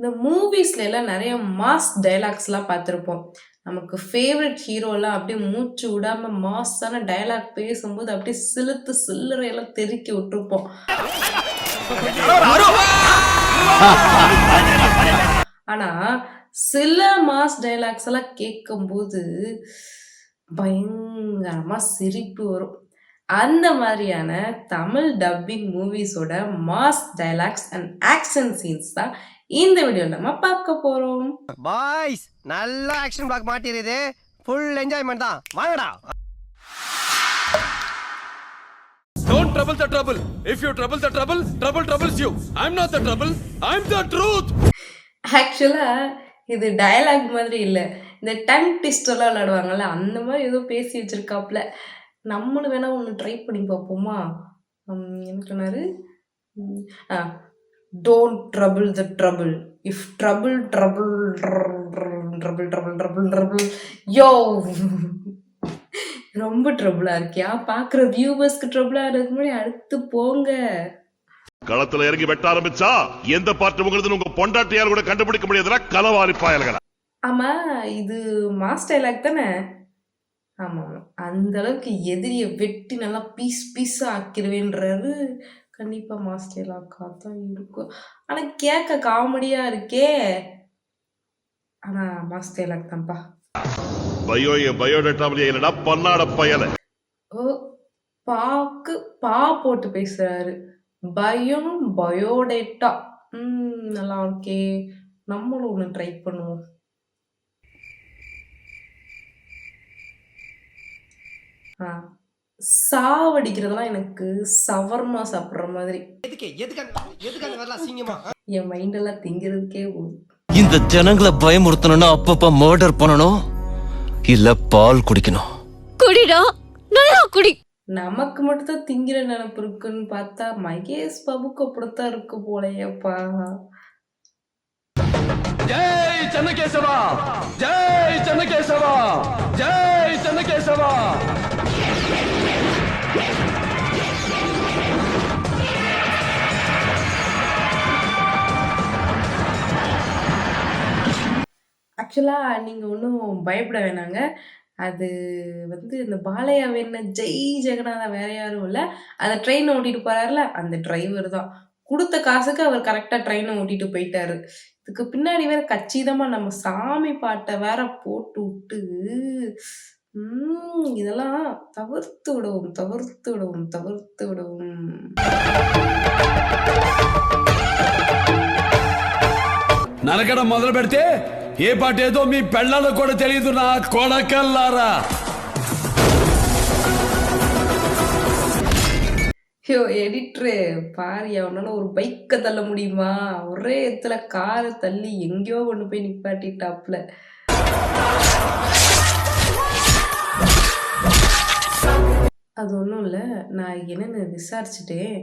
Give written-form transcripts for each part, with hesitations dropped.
இந்த மூவிஸ்ல எல்லாம் நிறைய மாஸ் டயலாக்ஸ்லாம் பார்த்துருப்போம். நமக்கு ஃபேவரட் ஹீரோலாம் அப்படியே மூச்சு விடாம மாஸான டயலாக் பேசும்போது அப்படியே சிலுத்து சில்லறையெல்லாம் தெறிக்க விட்டுருப்போம். ஆனா சில மாஸ் டயலாக்ஸ் எல்லாம் கேட்கும்போது பயங்கரமா சிரிப்பு வரும். அந்த மாதிரியான தமிழ் டப்பிங் மூவிஸோட mass dialogues and action scenes தான் இந்த வீடியோல நம்ம பார்க்க போறோம். பாய்ஸ் நல்ல ஆக்ஷன் பிளாக் மாட்டிருது. ஃபுல் என்ஜாய்மென்ட் தான். வாங்கடா. Don't trouble the trouble. If you trouble the trouble, trouble troubles you. I'm not the trouble. I'm the truth. ஆக்சுவலா இது டயலாக் மாதிரி இல்ல. இந்த டங் ட்விஸ்டர்லாம் விளையாடுவாங்கல்ல, அந்த மாதிரி ஏதோ பேசி வச்சிருக்காப்ல. நம்மளும் வேணா ஒன்று ட்ரை பண்ணி பார்ப்போமா? என்ன சொன்னாரு? Don't trouble the trouble. If trouble trouble trouble trouble trouble trouble yo ரொம்ப ட்ரபிளா இருக்கியா? பாக்குற வியூவர்ஸ்க்கு ட்ரபிளா இருக்கு முன்னாடி அடுத்து போங்க. களத்துல இறங்கி வெட்ட ஆரம்பிச்சா எந்த பார்ட் உங்களுக்கு உங்க பொண்டாட்டியால் கூட கண்டுபிடிக்க முடியாதுல களவாரி பாயல்களா. ஆமா, இது மாஸ் டயலாக் தானே? ஆமா, அந்த அளவுக்கு எதிரிய வெட்டி நல்லா பீஸ் பீஸா ஆக்கிடுவேன்றாரு. கண்டிப்பா மாஸ் டயலாக்கா தான் இருக்கும். ஆனா கேட்க காமெடியா இருக்கே. ஆனா மாஸ் டயலாக் தான்ப்பா. பயோடேட்டாவிலே என்னடா பன்னாட பயல. ஓ, பாக்கு பா போட்டு பேசுறாரு. பயம் பயோடேட்டா. நல்லா இருக்கே. நம்மளும் ஒன்று ட்ரை பண்ணுவோம். சாவடிக்கிறதெல்லாம் எனக்கு சவர்மா சாப்பிடுற மாதிரி. என் மைண்ட் எல்லாம் திங்கிறதுக்கே போகுது. இந்த ஜனங்களை பயமுறுத்தணும்னா அப்பப்ப மர்டர் பண்ணணும், இல்ல பால் குடிக்கணும். குடிடா, நல்லா குடி. நமக்கு மட்டும் தான் திங்கிற நினைப்பு இருக்குன்னு பார்த்தா மகேஷ் பாபுக்கு அப்படித்தான் இருக்கு போலயப்பா. ஜெய் சென்னகேசவா, ஜெய் சென்னகேசவா, ஜெய் சென்னகேசவா. ஆக்சுவலா நீங்க ஒன்றும் பயப்பட வேணாங்க. அது இந்த பாலையா வேண ஜெய் ஜெகநாதா வேற யாரும் இல்லை. அந்த ட்ரெயினை ஓட்டிட்டு போறாருல, அந்த டிரைவர் தான். கொடுத்த காசுக்கு அவர் கரெக்டா ட்ரெயினை ஓட்டிட்டு போயிட்டாரு. இதுக்கு பின்னாடி வேற கச்சிதமா நம்ம சாமி பாட்டை வேற போட்டு விட்டு இதெல்லாம் தவிர்த்து விடவும் தவிர்த்து விடவும் தவிர்த்து விடவும். నరకడం మొదలు పెడితే ఏ పాట ఏదో మీ పెళ్ళాలకు కూడా తెలియదు నా కొడకల్లారా. ஐயோ எடிட்ரு பாரு, அவனால ஒரு பைக்கை தள்ள முடியுமா? ஒரே இடத்துல காரை தள்ளி எங்கேயோ கொண்டு போய் நிப்பாட்டிட்டாப்ல. அது ஒன்றும் இல்லை, நான் என்னன்னு விசாரிச்சுட்டேன்.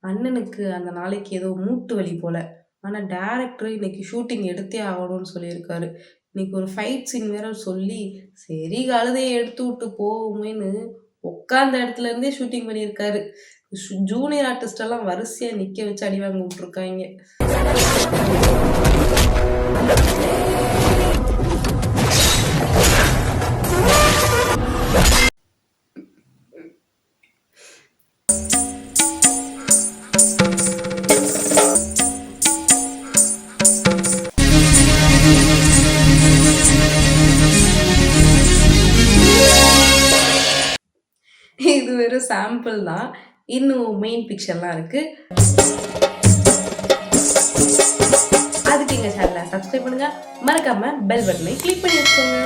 அண்ணனுக்கு அந்த நாளைக்கு ஏதோ மூட்டு வலி போல. ஆனால் டேரக்டர் இன்னைக்கு ஷூட்டிங் எடுத்தே ஆகணும்னு சொல்லியிருக்காரு. இன்னைக்கு ஒரு ஃபைட் சீன் வேற சொல்லி சரி கழுதையை எடுத்து விட்டு போவோமேன்னு உட்காந்த இடத்துல இருந்தே ஷூட்டிங் பண்ணியிருக்காரு. ஜூனியர் ஆர்டிஸ்ட் எல்லாம் வரிசையா நிக்க வச்சு அடி வாங்க விட்டுருக்காங்க. இது வெறும் சாம்பிள் தான். இன்னும் மெயின் பிக்சர்லாம் இருக்கு. அதுக்கு எங்க சேனலை சப்ஸ்கிரைப் பண்ணுங்க, மறக்காம பெல் பட்டனை கிளிக் பண்ணி வச்சுக்கோங்க.